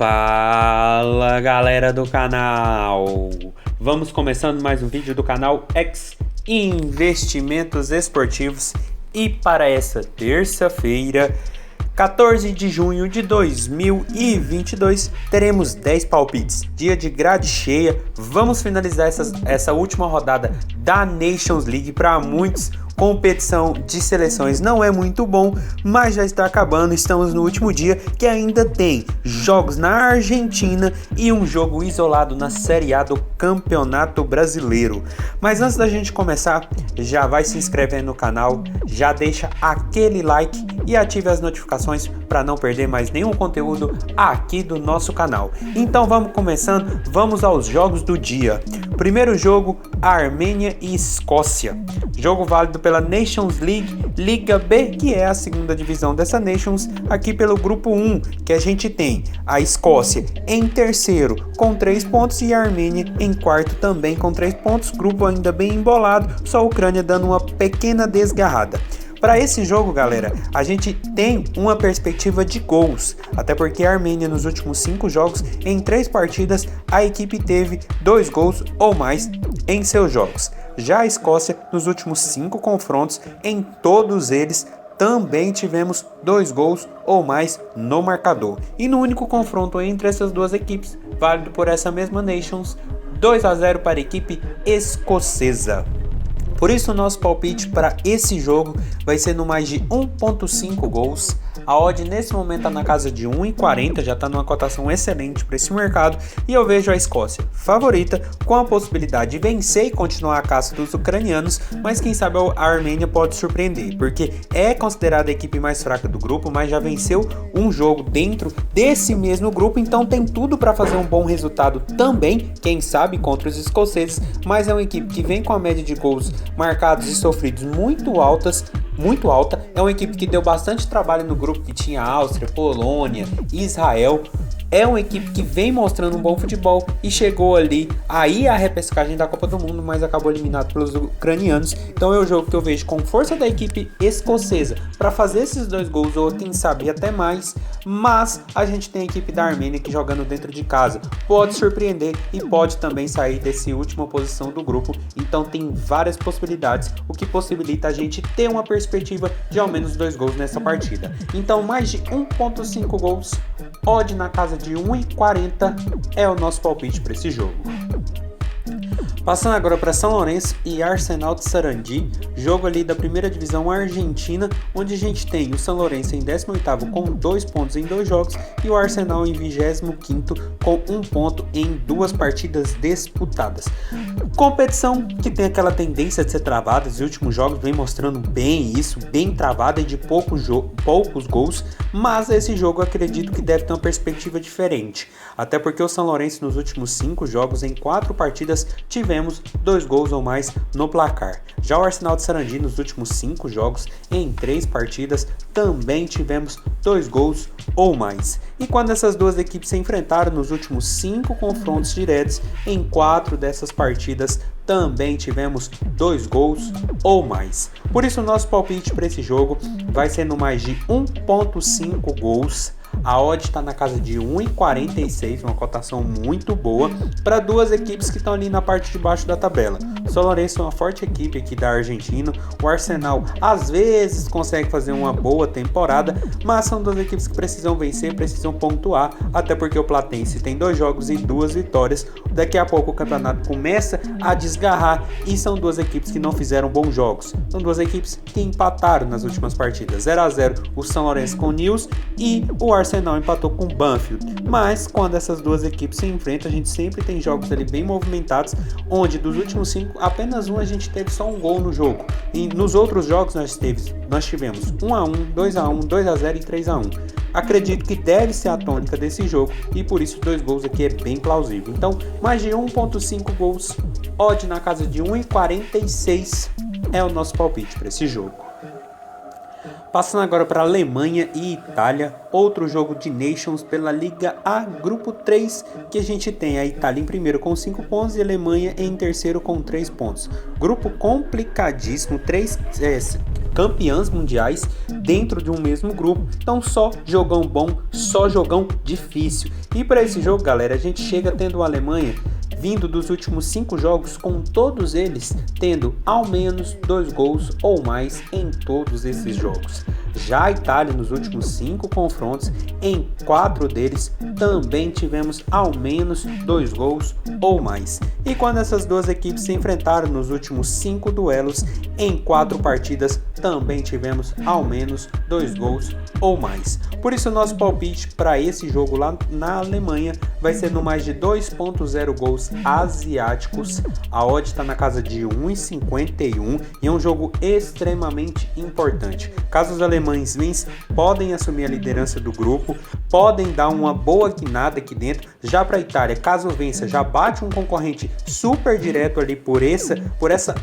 Fala galera do canal, vamos começando mais um vídeo do canal X Investimentos Esportivos e para essa terça-feira, 14 de junho de 2022, teremos 10 palpites, dia de grade cheia. Vamos finalizar essa última rodada da Nations League. Para muitos, competição de seleções não é muito bom, mas já está acabando. Estamos no último dia que ainda tem jogos na Argentina e um jogo isolado na Série A do Campeonato Brasileiro. Mas antes da gente começar, já vai se inscrevendo no canal, já deixa aquele like e ative as notificações para não perder mais nenhum conteúdo aqui do nosso canal. Então vamos começando, vamos aos jogos do dia. Primeiro jogo, Armênia e Escócia. Jogo válido pela Nations League, Liga B, que é a segunda divisão dessa Nations, aqui pelo grupo 1, que a gente tem a Escócia em terceiro com 3 pontos e a Armênia em quarto também com 3 pontos. Grupo ainda bem embolado, só a Ucrânia dando uma pequena desgarrada. Para esse jogo, galera, a gente tem uma perspectiva de gols, até porque a Armênia nos últimos 5 jogos, em 3 partidas, a equipe teve 2 gols ou mais em seus jogos. Já a Escócia, nos últimos 5 confrontos, em todos eles, também tivemos 2 gols ou mais no marcador. E no único confronto entre essas duas equipes, válido por essa mesma Nations, 2-0 para a equipe escocesa. Por isso o nosso palpite para esse jogo vai ser no mais de 1.5 gols. A odd nesse momento está na casa de 1,40, já está numa cotação excelente para esse mercado. E eu vejo a Escócia favorita, com a possibilidade de vencer e continuar a caça dos ucranianos. Mas quem sabe a Armênia pode surpreender, porque é considerada a equipe mais fraca do grupo, mas já venceu um jogo dentro desse mesmo grupo. Então tem tudo para fazer um bom resultado também, quem sabe contra os escoceses. Mas é uma equipe que vem com a média de gols marcados e sofridos muito alta. É uma equipe que deu bastante trabalho no grupo, que tinha Áustria, Polônia, Israel. É uma equipe que vem mostrando um bom futebol e chegou ali aí a repescagem da Copa do Mundo, mas acabou eliminado pelos ucranianos. Então é o jogo que eu vejo com força da equipe escocesa para fazer esses 2 gols ou quem sabe até mais. Mas a gente tem a equipe da Armênia que, jogando dentro de casa, pode surpreender e pode também sair dessa última posição do grupo. Então tem várias possibilidades, o que possibilita a gente ter uma perspectiva de ao menos 2 gols nessa partida. Então mais de 1.5 gols, odd na casa de 1,40 é o nosso palpite para esse jogo. Passando agora para São Lourenço e Arsenal de Sarandi, jogo ali da primeira divisão argentina, onde a gente tem o São Lourenço em 18º com 2 pontos em 2 jogos e o Arsenal em 25º com 1 ponto em 2 partidas disputadas. Competição que tem aquela tendência de ser travada, os últimos jogos vem mostrando bem isso, bem travada e de poucos gols, mas esse jogo eu acredito que deve ter uma perspectiva diferente, até porque o São Lourenço nos últimos 5 jogos em 4 partidas tivemos 2 gols ou mais no placar. Já o Arsenal de Sarandi nos últimos 5 jogos em 3 partidas também tivemos 2 gols ou mais. E quando essas duas equipes se enfrentaram nos últimos 5 confrontos diretos, em 4 dessas partidas também tivemos 2 gols ou mais. Por isso o nosso palpite para esse jogo vai ser no mais de 1.5 gols. A odd está na casa de 1,46, uma cotação muito boa para duas equipes que estão ali na parte de baixo da tabela. O São Lourenço é uma forte equipe aqui da Argentina, o Arsenal às vezes consegue fazer uma boa temporada, mas são duas equipes que precisam vencer, precisam pontuar, até porque o Platense tem 2 jogos e 2 vitórias. Daqui a pouco o campeonato começa a desgarrar e são duas equipes que não fizeram bons jogos. São duas equipes que empataram nas últimas partidas, 0-0 o São Lourenço com o Nils e o Arsenal empatou com o Banfield. Mas quando essas duas equipes se enfrentam, a gente sempre tem jogos ali bem movimentados, onde dos últimos 5, apenas um a gente teve só um gol no jogo. E nos outros jogos nós tivemos 1-1, 2-1, 2-0 e 3-1. Acredito que deve ser a tônica desse jogo e por isso 2 gols aqui é bem plausível. Então, mais de 1.5 gols, odd na casa de 1,46 é o nosso palpite para esse jogo. Passando agora para Alemanha e Itália, outro jogo de Nations pela Liga A, grupo 3, que a gente tem a Itália em primeiro com 5 pontos e a Alemanha em terceiro com 3 pontos. Grupo complicadíssimo, campeãs mundiais dentro de um mesmo grupo. Então só jogão bom, só jogão difícil. E para esse jogo, galera, a gente chega tendo a Alemanha vindo dos últimos 5 jogos, com todos eles tendo ao menos 2 gols ou mais em todos esses jogos. Já a Itália, nos últimos 5 confrontos, em 4 deles também tivemos ao menos 2 gols ou mais. E quando essas duas equipes se enfrentaram nos últimos 5 duelos, em 4 partidas também tivemos ao menos 2 gols ou mais. Por isso, nosso palpite para esse jogo lá na Alemanha vai ser no mais de 2.0 gols asiáticos. A odd está na casa de 1,51 e é um jogo extremamente importante. Caso os alemães vençam, podem assumir a liderança do grupo, podem dar uma boa guinada aqui dentro. Já para a Itália, caso vença, já bate um concorrente super direto ali por essa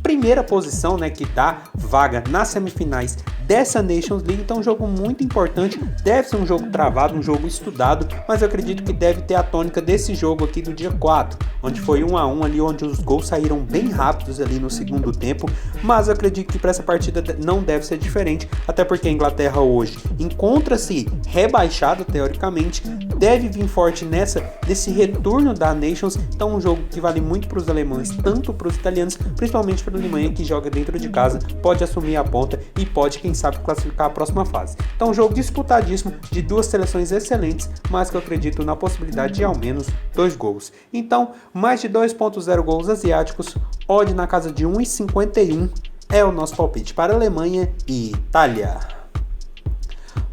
primeira posição, né, que dá vaga nas semifinais dessa Nations League. Então, um jogo muito importante, deve ser um jogo travado, um jogo estudado, mas eu acredito que deve ter a tônica desse jogo aqui do dia 4, onde foi 1-1 ali, onde os gols saíram bem rápidos ali no segundo tempo, mas eu acredito que para essa partida não deve ser diferente, até porque a Inglaterra hoje encontra-se rebaixada teoricamente, deve vir forte nesse retorno da Nations. Então, um jogo que vale muito para os alemães, tanto para os italianos, principalmente para a Alemanha, que joga dentro de casa, pode assumir a ponta e pode, quem sabe, classificar a próxima fase. Então, um jogo disputadíssimo de duas seleções excelentes, mas que eu acredito na possibilidade de ao menos 2 gols. Então, mais de 2.0 gols asiáticos, odd na casa de 1,51 é o nosso palpite para Alemanha e Itália.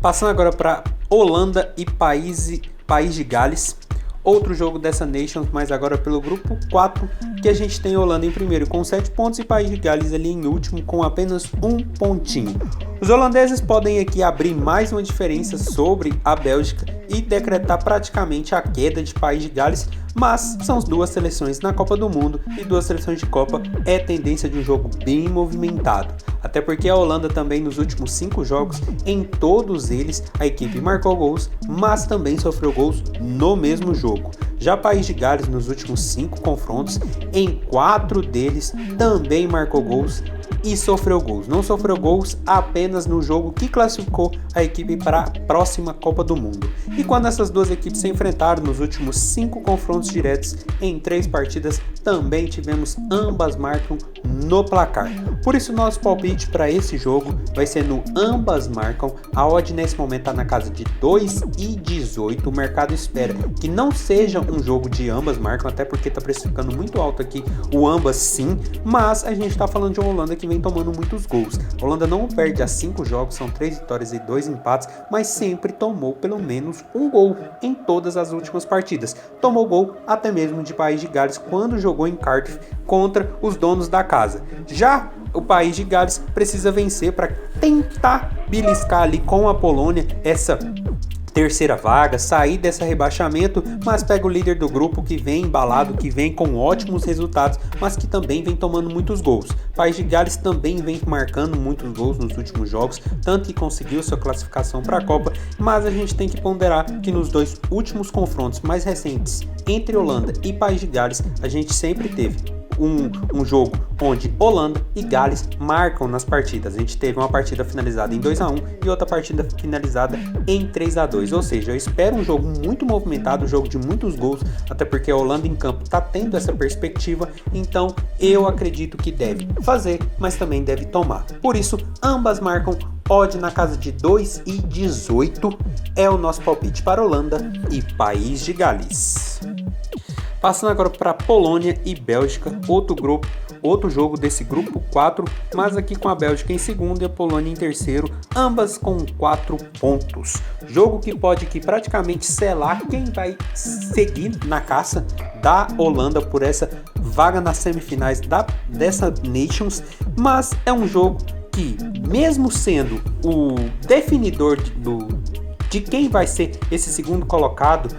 Passando agora para Holanda e País de Gales. Outro jogo dessa Nations, mas agora pelo grupo 4, que a gente tem Holanda em primeiro com 7 pontos e País de Gales ali em último com apenas 1 pontinho. Os holandeses podem aqui abrir mais uma diferença sobre a Bélgica e decretar praticamente a queda de País de Gales, mas são as duas seleções na Copa do Mundo e duas seleções de Copa, é tendência de um jogo bem movimentado. Até porque a Holanda também nos últimos 5 jogos, em todos eles, a equipe marcou gols, mas também sofreu gols no mesmo jogo. Já País de Gales nos últimos 5 confrontos, em 4 deles também marcou gols e sofreu gols. Não sofreu gols apenas no jogo que classificou a equipe para a próxima Copa do Mundo. E quando essas duas equipes se enfrentaram nos últimos 5 confrontos diretos em 3 partidas, também tivemos ambas marcam no placar. Por isso, nosso palpite para esse jogo vai ser no ambas marcam. A odd nesse momento está na casa de 2,18. O mercado espera que não seja um jogo de ambas marcam, até porque está precificando muito alto aqui o ambas sim, mas a gente está falando de uma Holanda que vem tomando muitos gols. A Holanda não perde há 5 jogos, são 3 vitórias e 2 empates, mas sempre tomou pelo menos um gol em todas as últimas partidas. Tomou gol até mesmo de País de Gales quando jogou em Cardiff contra os donos da casa. Já o País de Gales precisa vencer para tentar beliscar ali com a Polônia essa terceira vaga, sair desse rebaixamento, mas pega o líder do grupo que vem embalado, que vem com ótimos resultados, mas que também vem tomando muitos gols. O País de Gales também vem marcando muitos gols nos últimos jogos, tanto que conseguiu sua classificação para a Copa, mas a gente tem que ponderar que nos 2 últimos confrontos mais recentes entre Holanda e País de Gales, a gente sempre teve um jogo onde Holanda e Gales marcam nas partidas. A gente teve uma partida finalizada em 2-1 e outra partida finalizada em 3-2. Ou seja, eu espero um jogo muito movimentado, um jogo de muitos gols, até porque a Holanda em campo está tendo essa perspectiva. Então eu acredito que deve fazer, mas também deve tomar. Por isso, ambas marcam. Odd na casa de 2,18 é o nosso palpite para Holanda e País de Gales. Passando agora para Polônia e Bélgica, outro jogo desse grupo 4, mas aqui com a Bélgica em segundo e a Polônia em terceiro, ambas com 4 pontos. Jogo que pode aqui praticamente selar quem vai seguir na caça da Holanda por essa vaga nas semifinais dessa Nations, mas é um jogo que, mesmo sendo o definidor de quem vai ser esse segundo colocado,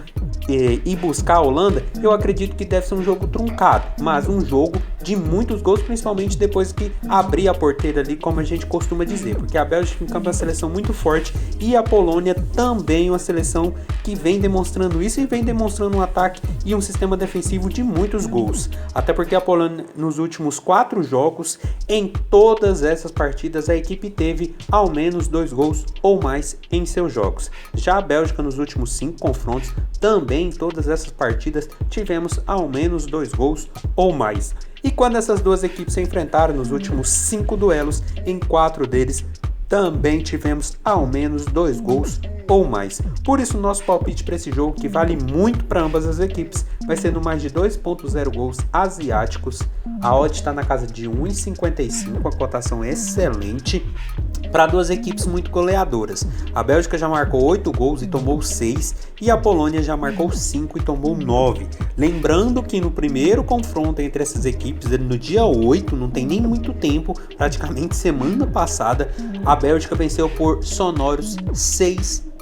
e buscar a Holanda, eu acredito que deve ser um jogo truncado, mas um jogo de muitos gols, principalmente depois que abrir a porteira ali, como a gente costuma dizer, porque a Bélgica em campo é uma seleção muito forte e a Polônia também uma seleção que vem demonstrando isso e vem demonstrando um ataque e um sistema defensivo de muitos gols, até porque a Polônia nos últimos 4 jogos, em todas essas partidas a equipe teve ao menos 2 gols ou mais em seus jogos. Já a Bélgica nos últimos 5 confrontos, também em todas essas partidas tivemos ao menos 2 gols ou mais. E quando essas duas equipes se enfrentaram nos últimos 5 duelos, em 4 deles também tivemos ao menos 2 gols ou mais. Por isso nosso palpite para esse jogo, que vale muito para ambas as equipes, vai ser no mais de 2.0 gols asiáticos. A odd está na casa de 1,55, a cotação é excelente para duas equipes muito goleadoras. A Bélgica já marcou 8 gols e tomou 6, e a Polônia já marcou 5 e tomou 9. Lembrando que no primeiro confronto entre essas equipes, no dia 8, não tem nem muito tempo, praticamente semana passada, a Bélgica venceu por sonoros 6-1.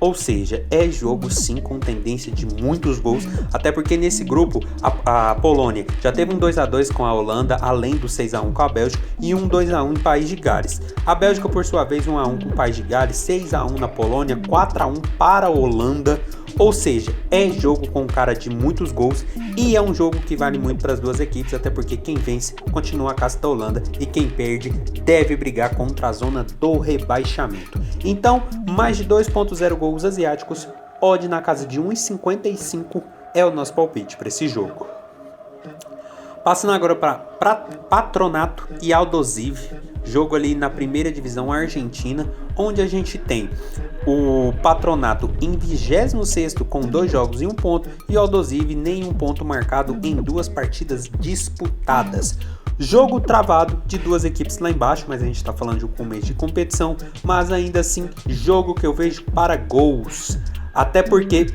Ou seja, é jogo sim com tendência de muitos gols, até porque nesse grupo a Polônia já teve um 2-2 com a Holanda, além do 6-1 com a Bélgica, e um 2-1 em País de Gales. A Bélgica, por sua vez, 1-1 com o País de Gales, 6-1 na Polônia, 4-1 para a Holanda. Ou seja, é jogo com cara de muitos gols e é um jogo que vale muito para as duas equipes, até porque quem vence continua a casa da Holanda e quem perde deve brigar contra a zona do rebaixamento. Então, mais de 2.0 gols asiáticos, odd na casa de 1,55 é o nosso palpite para esse jogo. Passando agora para Patronato e Aldosiv, jogo ali na primeira divisão argentina, onde a gente tem o Patronato em 26º com 2 jogos e 1 ponto, e o Aldosiv nenhum ponto marcado em 2 partidas disputadas. Jogo travado de duas equipes lá embaixo, mas a gente está falando de um começo de competição, mas ainda assim, jogo que eu vejo para gols, até porque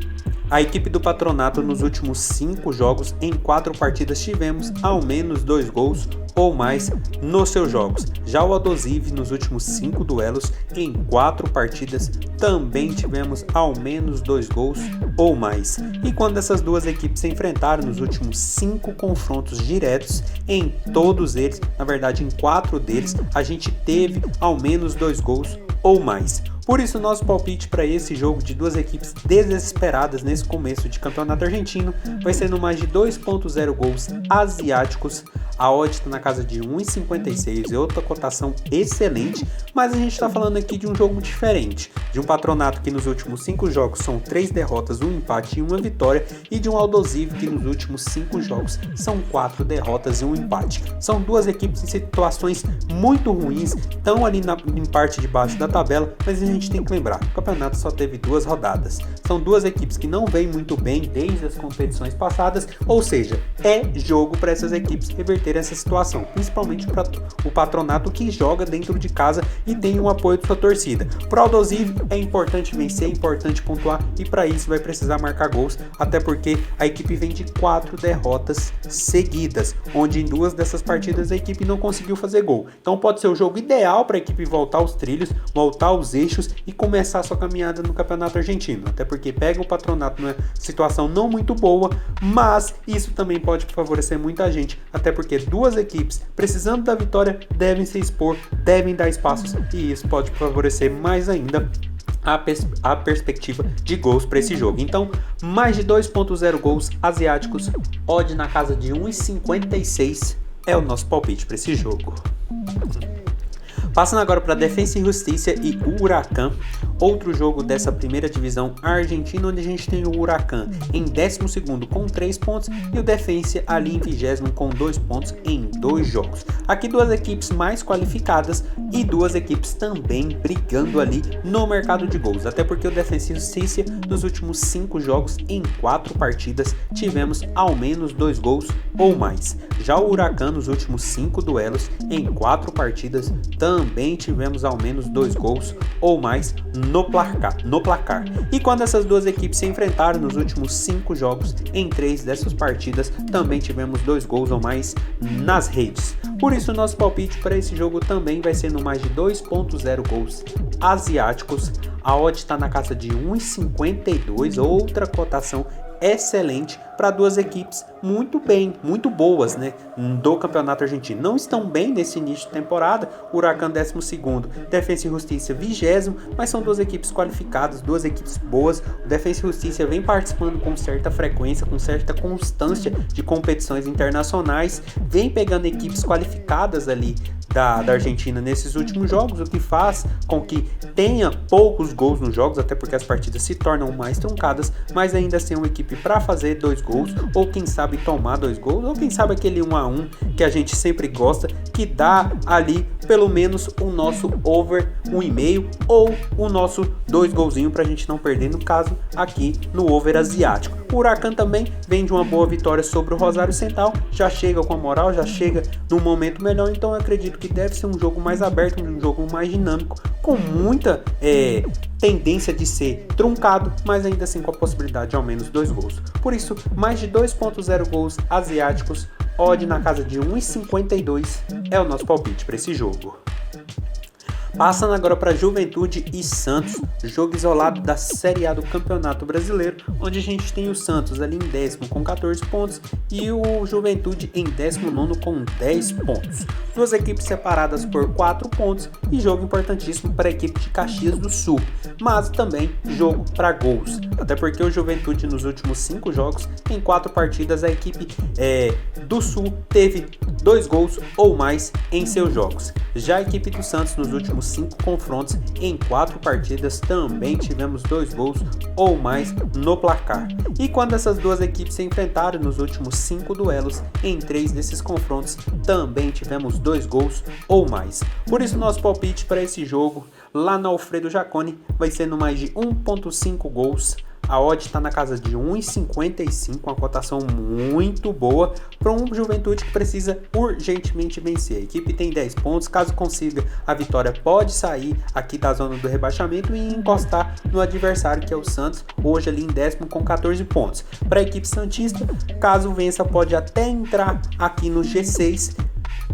a equipe do Patronato nos últimos 5 jogos, em 4 partidas, tivemos ao menos 2 gols ou mais nos seus jogos. Já o Aldosiv nos últimos 5 duelos, em 4 partidas, também tivemos ao menos 2 gols ou mais. E quando essas duas equipes se enfrentaram nos últimos 5 confrontos diretos, em todos eles, na verdade em 4 deles, a gente teve ao menos 2 gols ou mais. Por isso, nosso palpite para esse jogo de duas equipes desesperadas nesse começo de campeonato argentino vai ser no mais de 2.0 gols asiáticos. A odd está na casa de 1,56, é outra cotação excelente, mas a gente está falando aqui de um jogo diferente, de um Patronato que nos últimos 5 jogos são 3 derrotas, 1 empate e 1 vitória, e de um Aldosiv que nos últimos 5 jogos são 4 derrotas e 1 empate. São duas equipes em situações muito ruins, estão ali em parte de baixo da tabela, mas a gente tem que lembrar, o campeonato só teve 2 rodadas. São duas equipes que não vêm muito bem desde as competições passadas, ou seja, é jogo para essas equipes reverter essa situação, principalmente para o Patronato, que joga dentro de casa e tem o apoio de sua torcida. Para o Aldosiv é importante vencer, é importante pontuar, e para isso vai precisar marcar gols, até porque a equipe vem de 4 derrotas seguidas, onde em 2 dessas partidas a equipe não conseguiu fazer gol. Então pode ser o jogo ideal para a equipe voltar aos trilhos, voltar aos eixos e começar sua caminhada no campeonato argentino, até porque pega o Patronato numa situação não muito boa, mas isso também pode favorecer muita gente, até porque duas equipes precisando da vitória devem se expor, devem dar espaços, e isso pode favorecer mais ainda a perspectiva de gols para esse jogo. Então, mais de 2.0 gols asiáticos, odd na casa de 1,56 é o nosso palpite para esse jogo. Passando agora para Defensa e Justiça e Huracan, outro jogo dessa primeira divisão argentina, onde a gente tem o Huracan em 12º com 3 pontos e o Defensa ali em 20º com 2 pontos em 2 jogos. Aqui duas equipes mais qualificadas e duas equipes também brigando ali no mercado de gols, até porque o Defensa e Justiça nos últimos 5 jogos, em 4 partidas, tivemos ao menos 2 gols ou mais. Já o Huracan nos últimos 5 duelos, em 4 partidas, também tivemos ao menos 2 gols ou mais no placar. E quando essas duas equipes se enfrentaram nos últimos 5 jogos, em 3 dessas partidas também tivemos 2 gols ou mais nas redes. Por isso nosso palpite para esse jogo também vai ser no mais de 2.0 gols asiáticos. A odd está na casa de 1,52, outra cotação excelente para duas equipes muito boas, né, do campeonato argentino. Não estão bem nesse início de temporada, Huracan 12º, Defensa e Justiça 20º, mas são duas equipes qualificadas, duas equipes boas. O Defensa e Justiça vem participando com certa frequência, com certa constância de competições internacionais, vem pegando equipes qualificadas ali da Argentina nesses últimos jogos, o que faz com que tenha poucos gols nos jogos, até porque as partidas se tornam mais truncadas, mas ainda assim é uma equipe para fazer 2 gols, ou quem sabe tomar 2 gols, ou quem sabe aquele 1-1 que a gente sempre gosta, que dá ali pelo menos o nosso over 1,5 ou o nosso 2 golzinho para a gente não perder, no caso aqui no over asiático. O Huracan também vem de uma boa vitória sobre o Rosário Central, já chega com a moral, já chega num momento melhor, então eu acredito que deve ser um jogo mais aberto, um jogo mais dinâmico, com muita tendência de ser truncado, mas ainda assim com a possibilidade de ao menos 2 gols. Por isso, mais de 2.0 gols asiáticos, odd na casa de 1,52 é o nosso palpite para esse jogo. Passando agora para Juventude e Santos, jogo isolado da Série A do Campeonato Brasileiro, onde a gente tem o Santos ali em 10º com 14 pontos e o Juventude em 19º com 10 pontos. Duas equipes separadas por 4 pontos e jogo importantíssimo para a equipe de Caxias do Sul, mas também jogo para gols, até porque o Juventude nos últimos 5 jogos, em 4 partidas, a equipe do Sul teve 2 gols ou mais em seus jogos. Já a equipe do Santos nos últimos 5 confrontos, em 4 partidas, também tivemos 2 gols ou mais no placar. E quando essas duas equipes se enfrentaram nos últimos 5 duelos, em 3 desses confrontos, também tivemos 2 gols ou mais. Por isso nosso palpite para esse jogo, lá no Alfredo Jaconi, vai ser no mais de 1.5 gols. A odd está na casa de 1,55, uma cotação muito boa para um Juventude que precisa urgentemente vencer. A equipe tem 10 pontos, caso consiga a vitória pode sair aqui da zona do rebaixamento e encostar no adversário que é o Santos, hoje ali em 10º com 14 pontos. Para a equipe santista, caso vença pode até entrar aqui no G6,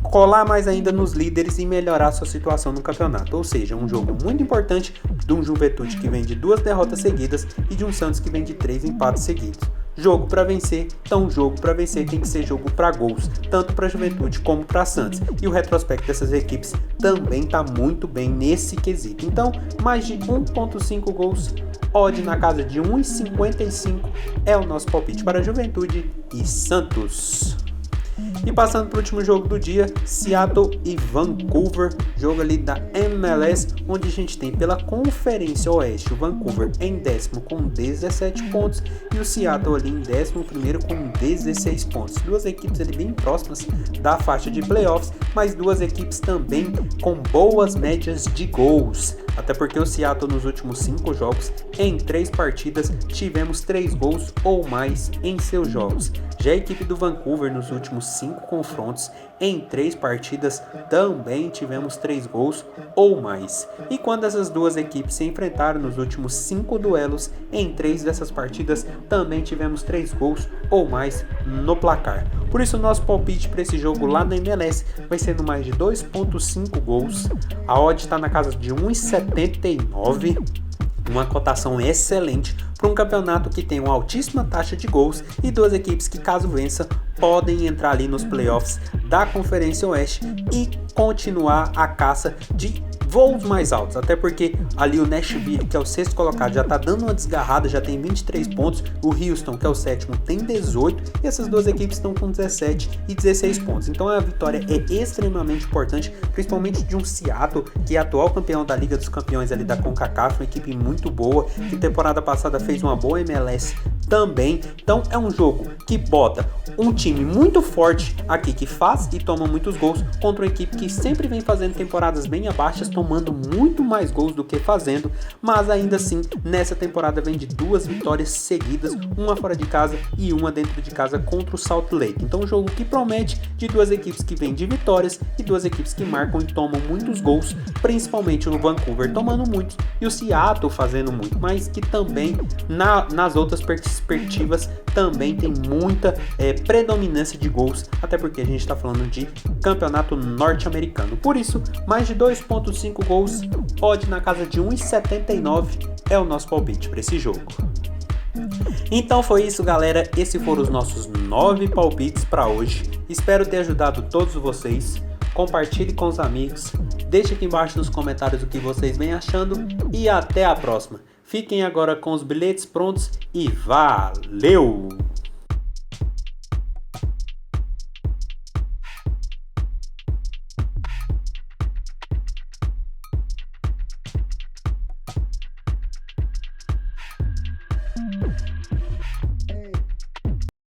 colar mais ainda nos líderes e melhorar sua situação no campeonato. Ou seja, um jogo muito importante de um Juventude que vem de 2 derrotas seguidas e de um Santos que vem de 3 empates seguidos. Jogo para vencer, então jogo para vencer tem que ser jogo para gols, tanto para Juventude como para Santos. E o retrospecto dessas equipes também está muito bem nesse quesito. Então, mais de 1.5 gols, odd na casa de 1,55 é o nosso palpite para Juventude e Santos. E passando para o último jogo do dia, Seattle e Vancouver, jogo ali da MLS, onde a gente tem pela Conferência Oeste o Vancouver em 10º com 17 pontos e o Seattle ali em 11º com 16 pontos. Duas equipes ali bem próximas da faixa de playoffs, mas duas equipes também com boas médias de gols. Até porque o Seattle nos últimos 5 jogos, em 3 partidas, tivemos 3 gols ou mais em seus jogos. Já a equipe do Vancouver nos últimos 5 confrontos, em 3 partidas, também tivemos 3 gols ou mais. E quando essas duas equipes se enfrentaram nos últimos 5 duelos, em 3 dessas partidas, também tivemos 3 gols ou mais no placar. Por isso o nosso palpite para esse jogo lá na MLS vai ser no mais de 2.5 gols. A odd está na casa de 1,79, uma cotação excelente para um campeonato que tem uma altíssima taxa de gols e duas equipes que, caso vença, podem entrar ali nos playoffs da Conferência Oeste e continuar a caça de voos mais altos, até porque ali o Nashville, que é o 6º colocado, já está dando uma desgarrada, já tem 23 pontos, o Houston, que é o 7º, tem 18, e essas duas equipes estão com 17 e 16 pontos, então a vitória é extremamente importante, principalmente de um Seattle, que é atual campeão da Liga dos Campeões ali da CONCACAF, uma equipe muito boa, que temporada passada fez uma boa MLS também. Então é um jogo que bota um time muito forte aqui que faz e toma muitos gols contra uma equipe que sempre vem fazendo temporadas bem abaixo, tomando muito mais gols do que fazendo, mas ainda assim nessa temporada vem de 2 vitórias seguidas, uma fora de casa e uma dentro de casa contra o Salt Lake. Então um jogo que promete, de 2 equipes que vêm de vitórias e 2 equipes que marcam e tomam muitos gols, principalmente o Vancouver tomando muitos e o Seattle fazendo muito, mas que também nas outras perspectivas também tem muita predominância de gols, até porque a gente está falando de campeonato norte-americano. Por isso, mais de 2.5 gols, odd na casa de 1,79 é o nosso palpite para esse jogo. Então foi isso, galera, esses foram os nossos 9 palpites para hoje. Espero ter ajudado todos vocês. Compartilhe com os amigos, deixe aqui embaixo nos comentários o que vocês vêm achando e até a próxima. Fiquem agora com os bilhetes prontos e valeu!